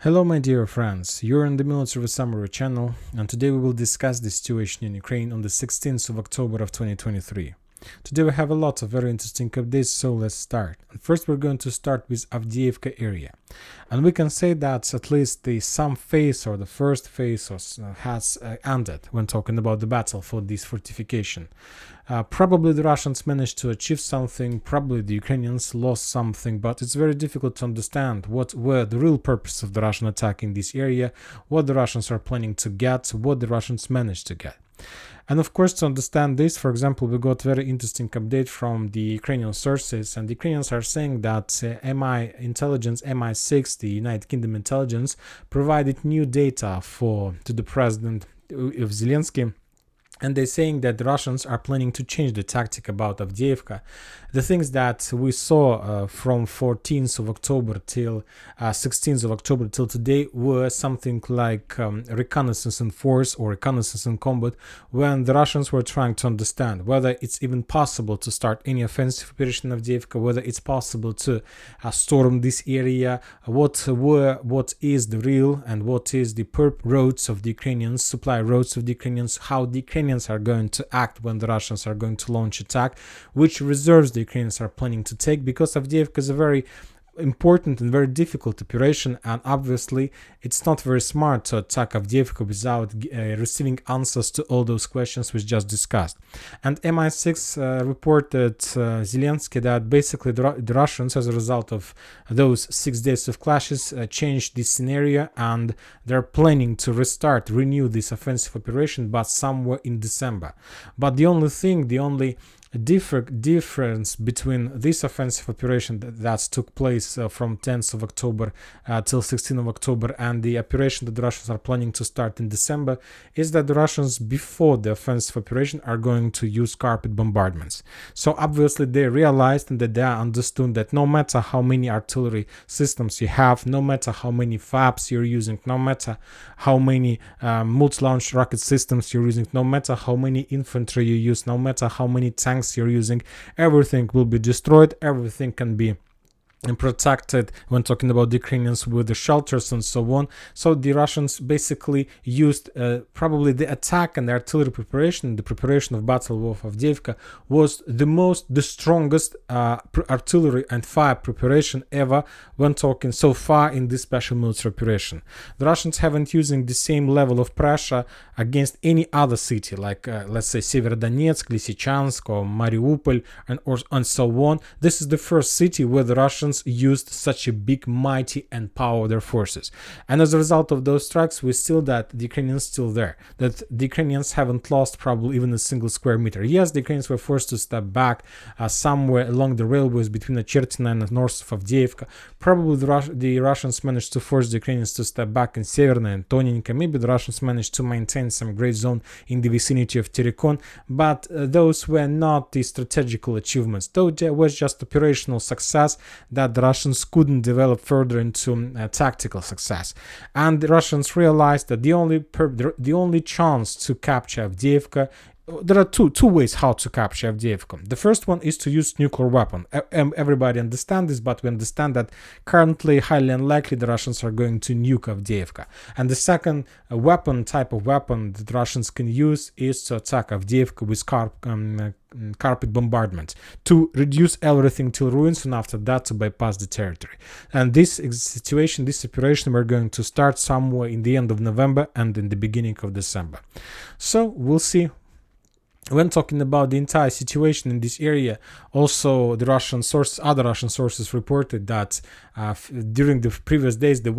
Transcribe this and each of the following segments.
Hello my dear friends, you're on the Military Summary channel, and today we will discuss the situation in Ukraine on the 16th of October of 2023. Today we have a lot of very interesting updates, so let's start. And first we're going to start with Avdiivka area. And we can say that at least some phase or the first phase has ended when talking about the battle for this fortification. Probably the Russians managed to achieve something, probably the Ukrainians lost something, but it's very difficult to understand what were the real purpose of the Russian attack in this area, what the Russians are planning to get, what the Russians managed to get. And of course, to understand this, for example, we got very interesting update from the Ukrainian sources, and the Ukrainians are saying that MI intelligence, MI6, the United Kingdom intelligence, provided new data to the president of Zelensky. And they're saying that the Russians are planning to change the tactic about Avdiivka. The things that we saw from 14th of October till 16th of October till today were something like reconnaissance in force or reconnaissance in combat, when the Russians were trying to understand whether it's even possible to start any offensive operation in Avdiivka, whether it's possible to storm this area, what is the real and what is the roads of the Ukrainians, supply roads of the Ukrainians, how the Ukrainians are going to act when the Russians are going to launch attack, which reserves the Ukrainians are planning to take, because Avdiivka is a very important and very difficult operation, and obviously it's not very smart to attack Avdiivka without receiving answers to all those questions we just discussed. And MI6 reported Zelensky that basically the Russians, as a result of those 6 days of clashes, changed this scenario, and they're planning to renew this offensive operation, but somewhere in December. But the only difference between this offensive operation that took place from 10th of October till 16th of October and the operation that the Russians are planning to start in December is that the Russians, before the offensive operation, are going to use carpet bombardments. So obviously they realized and that they understood that no matter how many artillery systems you have, no matter how many FABs you're using, no matter how many multi-launch rocket systems you're using, no matter how many infantry you use, no matter how many tanks you're using, everything will be destroyed, everything can be protected when talking about the Ukrainians with the shelters and so on. So the Russians basically used probably the attack and the artillery preparation, the preparation of Battle of Avdiivka was the strongest artillery and fire preparation ever when talking so far in this special military operation. The Russians haven't using the same level of pressure against any other city, like let's say Severodonetsk, Lysychansk or Mariupol and so on. This is the first city where the Russians used such a big, mighty and powerful forces. And as a result of those strikes, we still that the Ukrainians still there, that the Ukrainians haven't lost probably even a single square meter. Yes, the Ukrainians were forced to step back somewhere along the railways between the Chertina and the north of Avdiivka. Probably the Russians managed to force the Ukrainians to step back in Severna and Tonenka. Maybe the Russians managed to maintain some gray zone in the vicinity of Terikon, but those were not the strategical achievements. Though there was just operational success that the Russians couldn't develop further into tactical success. And the Russians realized that the only chance to capture Avdiivka, there are two ways how to capture Avdiivka. The first one is to use nuclear weapon. Everybody understands this, but we understand that currently highly unlikely the Russians are going to nuke Avdiivka. And the second type of weapon that the Russians can use is to attack Avdiivka with carpet bombardment, to reduce everything till ruins, and after that to bypass the territory. And this operation, we're going to start somewhere in the end of November and in the beginning of December. So we'll see. When talking about the entire situation in this area, also other Russian sources reported that during the previous days, the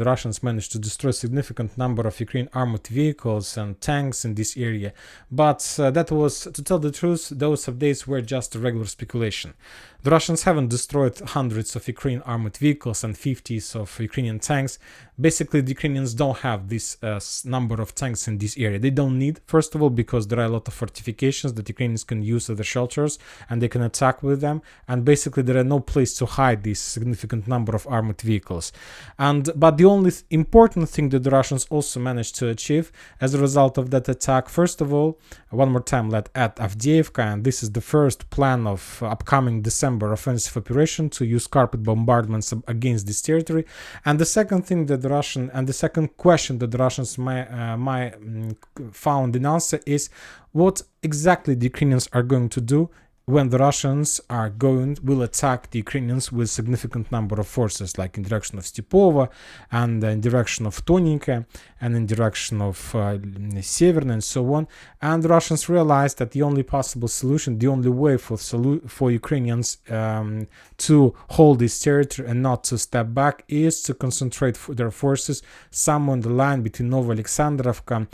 Russians managed to destroy a significant number of Ukrainian armored vehicles and tanks in this area. But that was, to tell the truth, those updates were just a regular speculation. The Russians haven't destroyed hundreds of Ukrainian armored vehicles and 50s of Ukrainian tanks. Basically, the Ukrainians don't have this number of tanks in this area. They don't need, first of all, because there are a lot of fortifications that Ukrainians can use as the shelters and they can attack with them. And basically, there are no place to hide this significant number of armored vehicles. But the only important thing that the Russians also managed to achieve as a result of that attack, first of all, one more time, at Avdiivka, and this is the first plan of upcoming December December offensive operation to use carpet bombardments against this territory. And the second thing that the second question that the Russians might found an answer is what exactly the Ukrainians are going to do when the Russians will attack the Ukrainians with significant number of forces, like in direction of Stepova and in direction of Tonenka and in direction of Severna and so on. And the Russians realized that the only possible solution, the only way for Ukrainians to hold this territory and not to step back is to concentrate their forces somewhere on the line between Novoalexandrovka,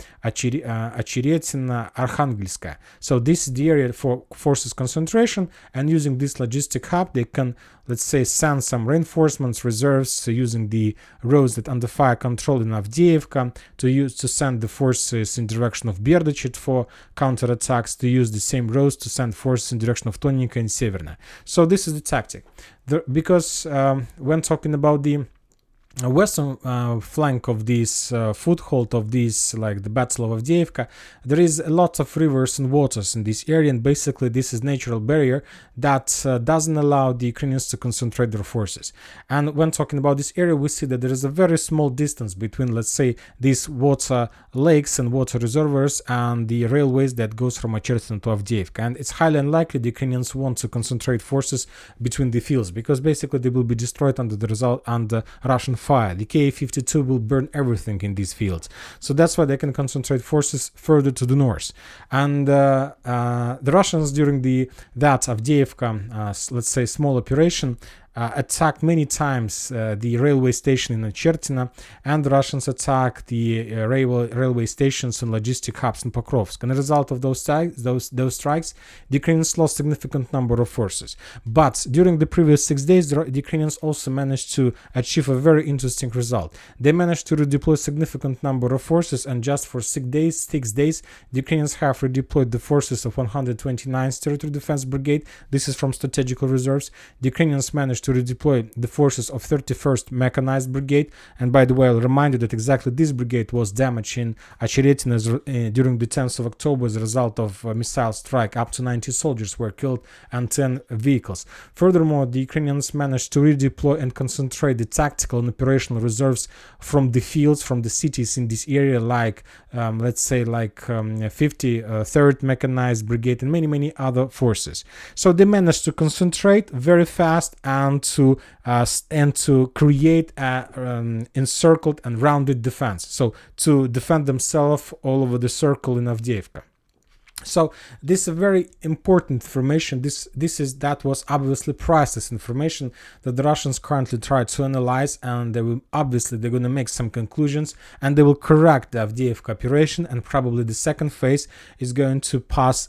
Ocheretina, Arkhangelska. So this is the area for forces concentration, and using this logistic hub they can, let's say, send some reinforcements, reserves, using the roads that under fire control in Avdiivka, to send the forces in direction of Berdachit for counterattacks, to use the same roads to send forces in direction of Tonenka and Severna. So this is the tactic. Because when talking about the western flank of this foothold of this, like the Battle of Avdiivka, there is a lot of rivers and waters in this area, and basically this is natural barrier that doesn't allow the Ukrainians to concentrate their forces. And when talking about this area, we see that there is a very small distance between, let's say, these water lakes and water reservoirs and the railways that goes from Ocheretina to Avdiivka, and it's highly unlikely the Ukrainians want to concentrate forces between the fields, because basically they will be destroyed under Russian fire. The Ka-52 will burn everything in these fields. So that's why they can concentrate forces further to the north. And the Russians during that Avdiivka, let's say, small operation, attacked many times the railway station in Ocheretina, and the Russians attacked the railway stations and logistic hubs in Pokrovsk. And as a result of those strikes, the Ukrainians lost significant number of forces. But during the previous 6 days, the Ukrainians also managed to achieve a very interesting result. They managed to redeploy significant number of forces, and just for 6 days, the Ukrainians have redeployed the forces of 129th Territorial Defense Brigade. This is from strategical reserves. The Ukrainians managed to redeploy the forces of 31st Mechanized Brigade, and by the way, I'll remind you that exactly this brigade was damaged in Ocheretina during the 10th of October as a result of a missile strike. Up to 90 soldiers were killed and 10 vehicles. Furthermore, the Ukrainians managed to redeploy and concentrate the tactical and operational reserves from the fields, from the cities in this area, like let's say 53rd Mechanized Brigade and many other forces. So they managed to concentrate very fast and to create a encircled and rounded defense, so to defend themselves all over the circle in Avdiivka. So this is a very important information. That was obviously priceless information that the Russians currently try to analyze, and they're going to make some conclusions, and they will correct the Avdiivka operation, and probably the second phase is going to pass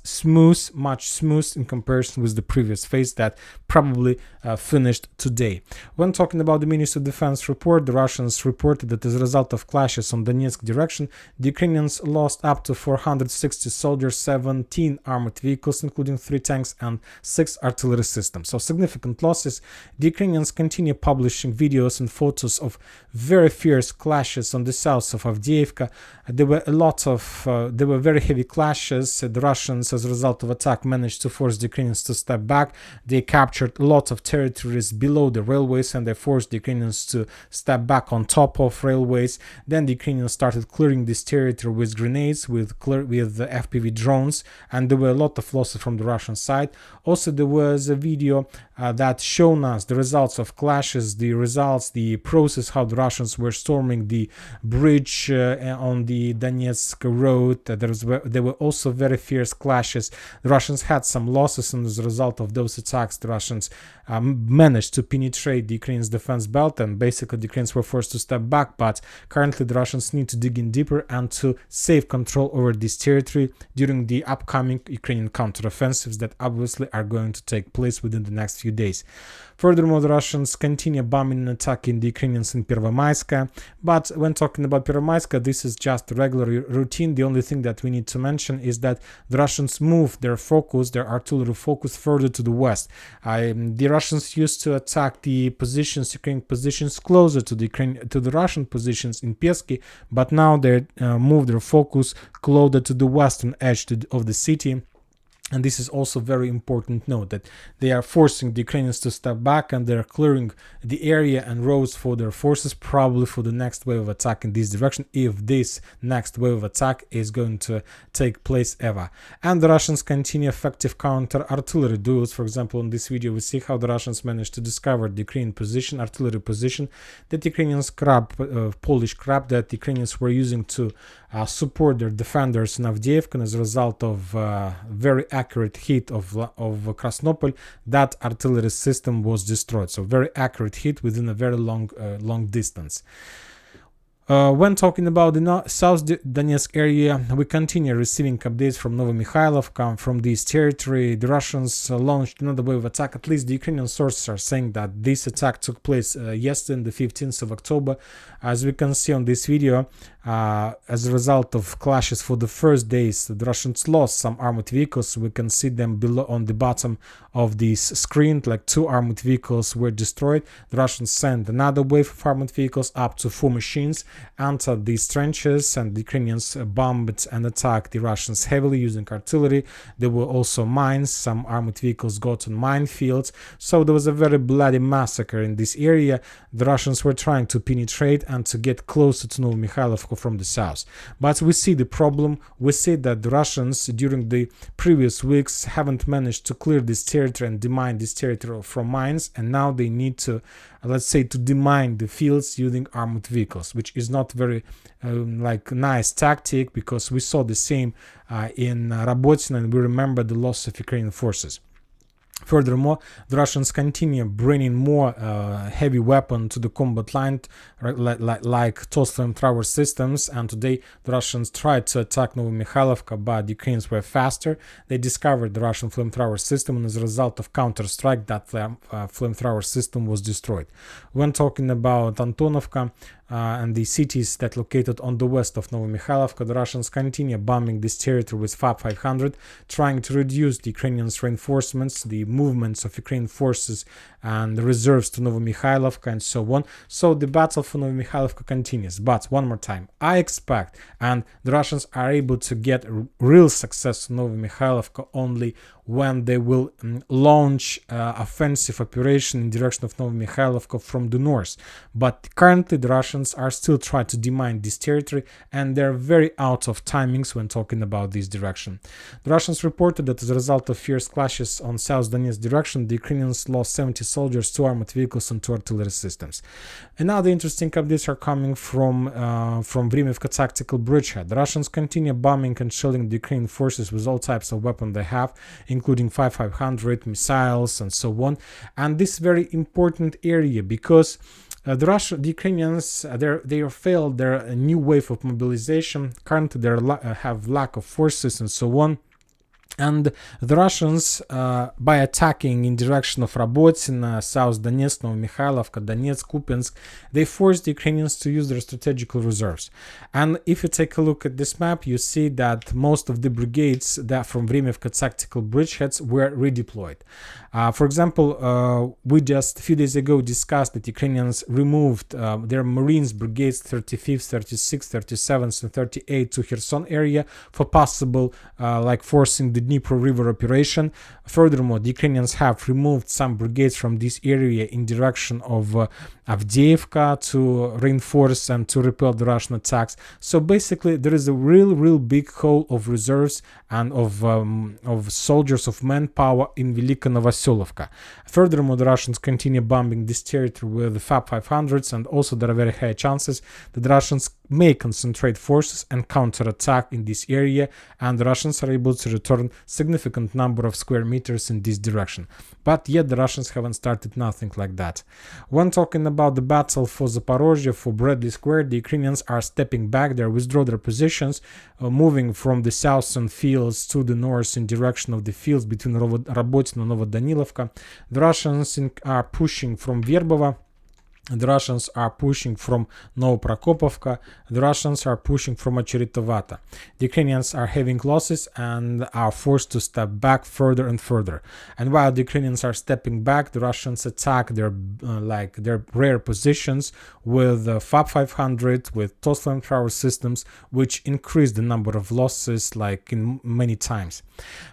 much smooth in comparison with the previous phase that probably finished today. When talking about the Ministry of Defense report, the Russians reported that as a result of clashes on Donetsk direction, the Ukrainians lost up to 460 soldiers, 17 armored vehicles, including 3 tanks and 6 artillery systems. So significant losses. The Ukrainians continue publishing videos and photos of very fierce clashes on the south of Avdiivka. There were very heavy clashes. The Russians, as a result of attack, managed to force the Ukrainians to step back. They captured lots of territories below the railways, and they forced the Ukrainians to step back on top of railways. Then the Ukrainians started clearing this territory with grenades, with the FPV drones, and there were a lot of losses from the Russian side. Also, there was a video that shown us the results of clashes, the process, how the Russians were storming the bridge on the Donetsk road. There were also very fierce clashes. The Russians had some losses, and as a result of those attacks, the Russians managed to penetrate the Ukrainians' defense belt, and basically the Ukrainians were forced to step back. But currently the Russians need to dig in deeper and to save control over this territory during the upcoming Ukrainian counteroffensives that obviously are going to take place within the next few days. Furthermore, the Russians continue bombing and attacking the Ukrainians in Pervomaiska. But when talking about Pervomaiska, this is just a regular routine. The only thing that we need to mention is that the Russians moved their artillery focus further to the west. The Russians used to attack the Ukrainian positions closer to the Russian positions in Peski, but now they moved their focus closer to the western edge of the city. And this is also very important note that they are forcing the Ukrainians to step back, and they're clearing the area and roads for their forces, probably for the next wave of attack in this direction, if this next wave of attack is going to take place ever. And the Russians continue effective counter-artillery duels. For example, in this video we see how the Russians managed to discover the Ukrainian position, artillery position, that Ukrainians Polish crab that the Ukrainians were using to support their defenders in Avdiivka, and as a result of very accurate hit of Krasnopol, that artillery system was destroyed. So very accurate hit within a very long distance. When talking about the South Donetsk area, we continue receiving updates from Novomikhailivka, from this territory. The Russians launched another wave of attack. At least the Ukrainian sources are saying that this attack took place yesterday, the 15th of October. As we can see on this video, as a result of clashes for the first days, the Russians lost some armored vehicles. We can see them below on the bottom of this screen, like 2 armored vehicles were destroyed. The Russians sent another wave of armored vehicles, up to 4 machines, entered these trenches, and the Ukrainians bombed and attacked the Russians heavily using artillery. There were also mines. Some armored vehicles got on minefields. So there was a very bloody massacre in this area. The Russians were trying to penetrate and to get closer to Novomikhailivka from the south. But we see the problem. We see that the Russians during the previous weeks haven't managed to clear this territory and demine this territory from mines, and now they need to, let's say, to demine the fields using armored vehicles, which is not very nice tactic, because we saw the same in Rabotino, and we remember the loss of Ukrainian forces. Furthermore, the Russians continue bringing more heavy weapon to the combat line, like TOS flamethrower systems, and today the Russians tried to attack Novomikhailivka, but the Ukrainians were faster. They discovered the Russian flamethrower system, and as a result of counter-strike, that flamethrower system was destroyed. When talking about Antonovka and the cities that located on the west of Novomikhailivka, the Russians continue bombing this territory with FAB-500, trying to reduce the Ukrainians' reinforcements, the movements of Ukrainian forces and the reserves to Novomikhailivka, and so on. So the battle for Novomikhailivka continues. But one more time, I expect, and the Russians are able to get real success in Novomikhailivka only when they will launch offensive operation in direction of Novomikhailivka from the north. But currently the Russians are still trying to demine this territory, and they're very out of timings when talking about this direction. The Russians reported that as a result of fierce clashes on South Donetsk direction, the Ukrainians lost 70 soldiers, 2 armored vehicles, and 2 artillery systems. Another interesting updates are coming from Avdiivka tactical bridgehead. The Russians continue bombing and shelling the Ukrainian forces with all types of weapons they have, including 500 missiles and so on. And this is very important area, because the Ukrainians they failed their new wave of mobilization. Currently they have lack of forces and so on. And the Russians, by attacking in direction of Rabotino, South Donetsk, Novomikhailivka, Donetsk, Kupiansk, they forced the Ukrainians to use their strategical reserves. And if you take a look at this map, you see that most of the brigades that from Avdiivka tactical bridgeheads were redeployed. For example, we just a few days ago discussed that Ukrainians removed their Marines brigades 35th, 36th, 37th, and 38th to Kherson area for possible forcing the Dnipro River operation. Furthermore, the Ukrainians have removed some brigades from this area in direction of Avdiivka to reinforce and to repel the Russian attacks. So basically, there is a real big hole of reserves and of soldiers, of manpower in Velika Novoselovka. Furthermore, the Russians continue bombing this territory with the FAB-500s, and also there are very high chances that the Russians may concentrate forces and counterattack in this area, and the Russians are able to return significant number of square meters in this direction. But yet the Russians haven't started nothing like that. When talking about the battle for Zaporizhzhia, for Bradley Square, the Ukrainians are stepping back, they withdraw their positions, moving from the southern fields to the north in direction of the fields between Rabotino and Novodanilivka. The Russians are pushing from Verbova The Russians are pushing from Novoprokopovka. The Russians are pushing from Очеретовато. The Ukrainians are having losses and are forced to step back further and further. And while the Ukrainians are stepping back, the Russians attack their rare positions with FAB 500, with TOS flamethrower systems, which increase the number of losses like in many times.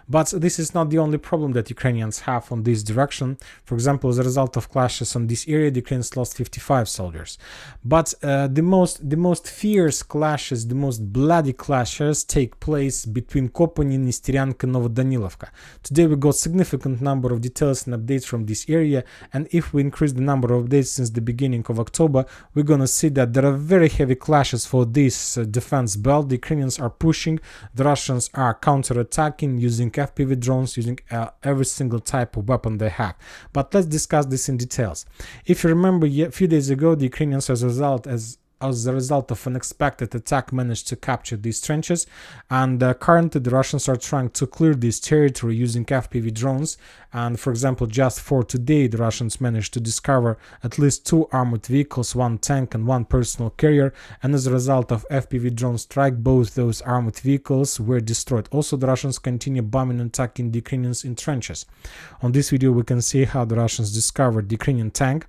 But this is not the only problem that Ukrainians have on this direction. For example, as a result of clashes on this area, the Ukrainians lost 55 soldiers. But the most fierce clashes, the most bloody clashes take place between Kopany, Nestyryanka, Novodanilovka. Today we got significant number of details and updates from this area, and if we increase the number of updates since the beginning of October, we're gonna see that there are very heavy clashes for this defense belt. The Ukrainians are pushing, the Russians are counter-attacking using FPV drones, using every single type of weapon they have. But let's discuss this in details. If you remember, a few days ago, the Ukrainians, as a result of an unexpected attack, managed to capture these trenches, and currently the Russians are trying to clear this territory using FPV drones. And for example, just for today, the Russians managed to discover at least 2 armored vehicles, 1 tank and 1 personal carrier, and as a result of FPV drone strike, both those armored vehicles were destroyed. Also, the Russians continue bombing and attacking the Ukrainians in trenches. On this video we can see how the Russians discovered the Ukrainian tank.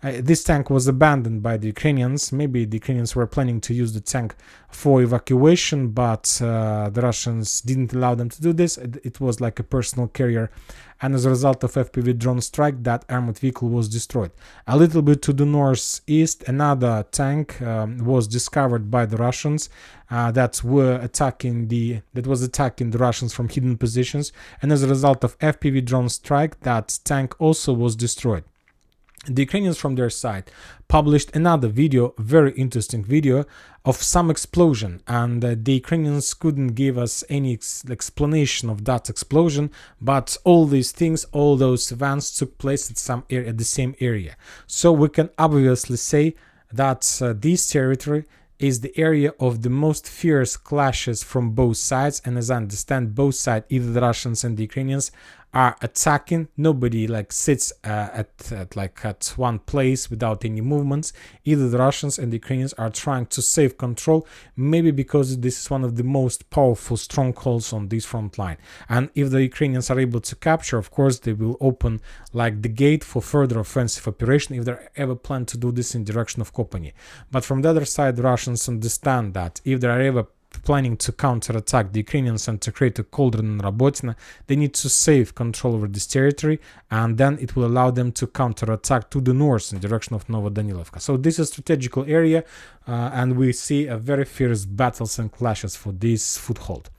This tank was abandoned by the Ukrainians. Maybe the Ukrainians were planning to use the tank for evacuation, but the Russians didn't allow them to do this. It was like a personal carrier, and as a result of FPV drone strike, that armored vehicle was destroyed. A little bit to the northeast, another tank was discovered by the Russians that was attacking the Russians from hidden positions, and as a result of FPV drone strike, that tank also was destroyed. The Ukrainians from their side published another video, very interesting video, of some explosion, and the Ukrainians couldn't give us any explanation of that explosion, but all these things, all those events took place at the same area. So we can obviously say that this territory is the area of the most fierce clashes from both sides, and as I understand, both sides, either the Russians and the Ukrainians, are attacking. Nobody sits at one place without any movements. Either the Russians and the Ukrainians are trying to save control, maybe because this is one of the most powerful strongholds on this front line. And if the Ukrainians are able to capture, of course, they will open the gate for further offensive operation if they ever plan to do this in direction of Kopany. But from the other side, the Russians understand that if they are ever planning to counterattack the Ukrainians and to create a cauldron in Robotyne, they need to save control over this territory, and then it will allow them to counterattack to the north in direction of Novodanilovka. So this is a strategical area, and we see a very fierce battles and clashes for this foothold.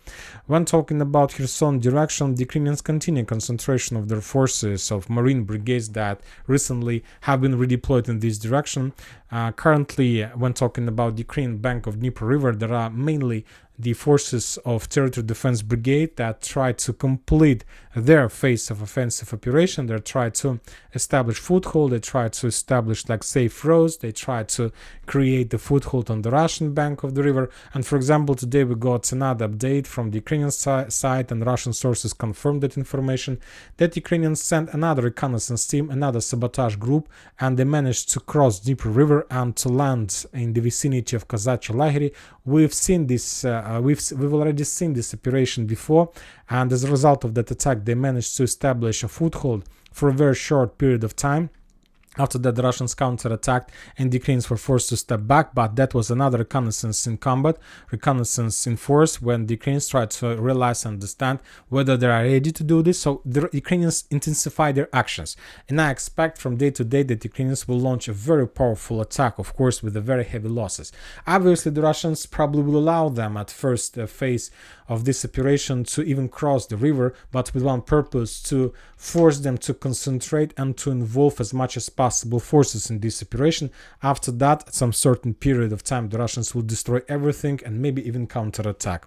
When talking about Kherson direction, the Ukrainians continue concentration of their forces of Marine brigades that recently have been redeployed in this direction. Currently, when talking about the Ukrainian bank of Dnieper River, there are mainly the forces of Territorial Defense Brigade that try to complete their phase of offensive operation. They try to establish foothold, they try to establish safe roads, they try to create the foothold on the Russian bank of the river. And for example, today we got another update from the Ukrainian side, and Russian sources confirmed that information, that Ukrainians sent another reconnaissance team, another sabotage group, and they managed to cross Dnieper River and to land in the vicinity of Kozachye Lagery. We've seen this we've already seen this operation before, and as a result of that attack, they managed to establish a foothold for a very short period of time. After that, the Russians counterattacked and the Ukrainians were forced to step back, but that was another reconnaissance in combat, reconnaissance in force, when the Ukrainians tried to realize and understand whether they are ready to do this. So the Ukrainians intensify their actions, and I expect from day to day that the Ukrainians will launch a very powerful attack, of course with the very heavy losses. Obviously, the Russians probably will allow them at first phase of this operation to even cross the river, but with one purpose: to force them to concentrate and to involve as much as possible forces in this operation. After that, at some certain period of time, the Russians will destroy everything and maybe even counterattack.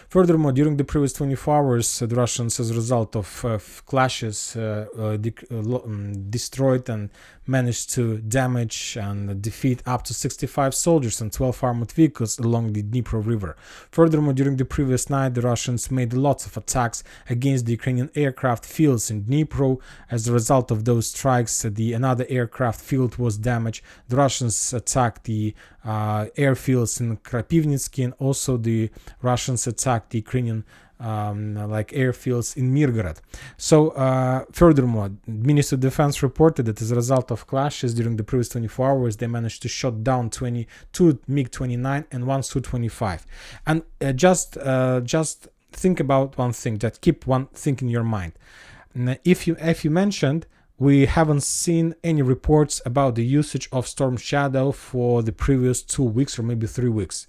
Furthermore, during the previous 24 hours, the Russians, as a result of clashes, destroyed and managed to damage and defeat up to 65 soldiers and 12 armored vehicles along the Dnipro River. Furthermore, during the previous night, the Russians made lots of attacks against the Ukrainian aircraft fields in Dnipro. As a result of those strikes, another aircraft field was damaged. The Russians attacked the airfields in Krapivnitsky, and also the Russians attacked the Ukrainian airfields in Mirgorod. So furthermore, Ministry of Defense reported that as a result of clashes during the previous 24 hours, they managed to shoot down 22 MiG-29 and one Su-25. And just think about one thing, that keep one thing in your mind. If you mentioned, we haven't seen any reports about the usage of Storm Shadow for the previous 2 weeks or maybe 3 weeks.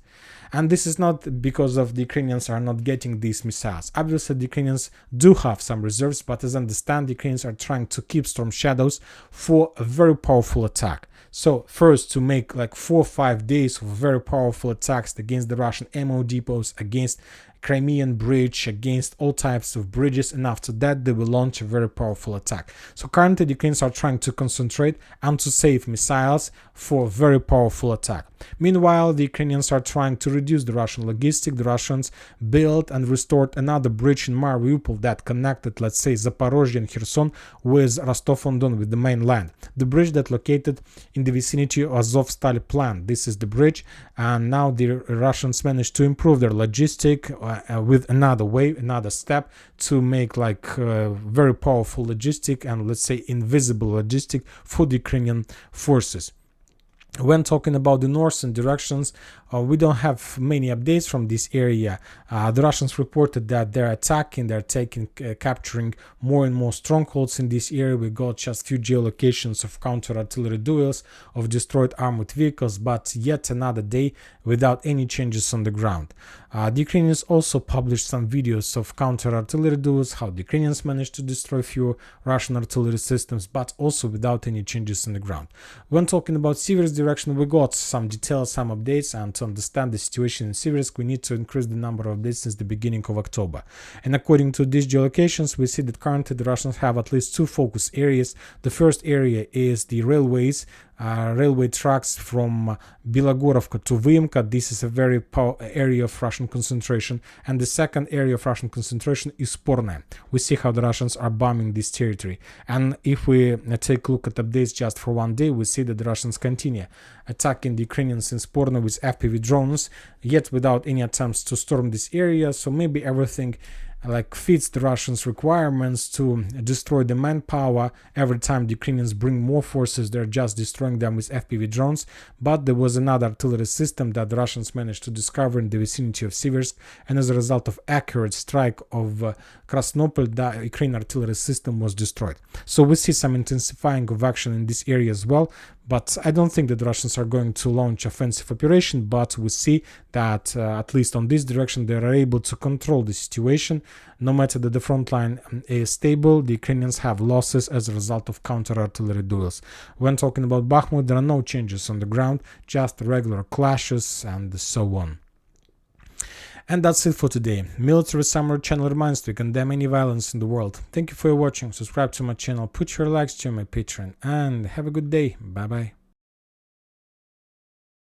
And this is not because of the Ukrainians are not getting these missiles. Obviously, the Ukrainians do have some reserves, but as I understand, the Ukrainians are trying to keep Storm Shadows for a very powerful attack. So first, to make like 4 or 5 days of very powerful attacks against the Russian ammo depots, against Crimean Bridge, against all types of bridges, and after that they will launch a very powerful attack. So currently the Ukrainians are trying to concentrate and to save missiles for a very powerful attack. Meanwhile, the Ukrainians are trying to reduce the Russian logistic. The Russians built and restored another bridge in Mariupol that connected, let's say, Zaporizhzhia and Kherson with Rostov-on-Don, with the mainland. The bridge that located in the vicinity of Azovstal plant. This is the bridge, and now the Russians managed to improve their logistic with another way, another step to make like very powerful logistic and, let's say, invisible logistic for the Ukrainian forces. When talking about the northern directions, we don't have many updates from this area. The Russians reported that they're attacking, capturing more and more strongholds in this area. We got just few geolocations of counter-artillery duels, of destroyed armored vehicles, but yet another day without any changes on the ground. The Ukrainians also published some videos of counter-artillery duels, how the Ukrainians managed to destroy few Russian artillery systems, but also without any changes on the ground. When talking about Siversk direction, we got some details, some updates, and to understand the situation in Siversk, we need to increase the number of updates since the beginning of October. And according to these geolocations, we see that currently the Russians have at least 2 focus areas. The first area is the railways, railway tracks from Bilogorovka to Vyimka. This is a very area of Russian concentration. And the second area of Russian concentration is Sporne. We see how the Russians are bombing this territory. And if we take a look at updates just for 1 day, we see that the Russians continue attacking the Ukrainians in Sporne with FPV drones, yet without any attempts to storm this area. So maybe everything fits the Russians' requirements to destroy the manpower. Every time the Ukrainians bring more forces, they're just destroying them with FPV drones. But there was another artillery system that the Russians managed to discover in the vicinity of Siversk, and as a result of accurate strike of Krasnopol, the Ukrainian artillery system was destroyed. So we see some intensifying of action in this area as well. But I don't think that the Russians are going to launch offensive operation, but we see that at least on this direction they are able to control the situation. No matter that the front line is stable, the Ukrainians have losses as a result of counter-artillery duels. When talking about Bakhmut, there are no changes on the ground, just regular clashes and so on. And that's it for today. Military Summary channel reminds to condemn any violence in the world. Thank you for watching. Subscribe to my channel, put your likes to my Patreon, and have a good day. Bye bye.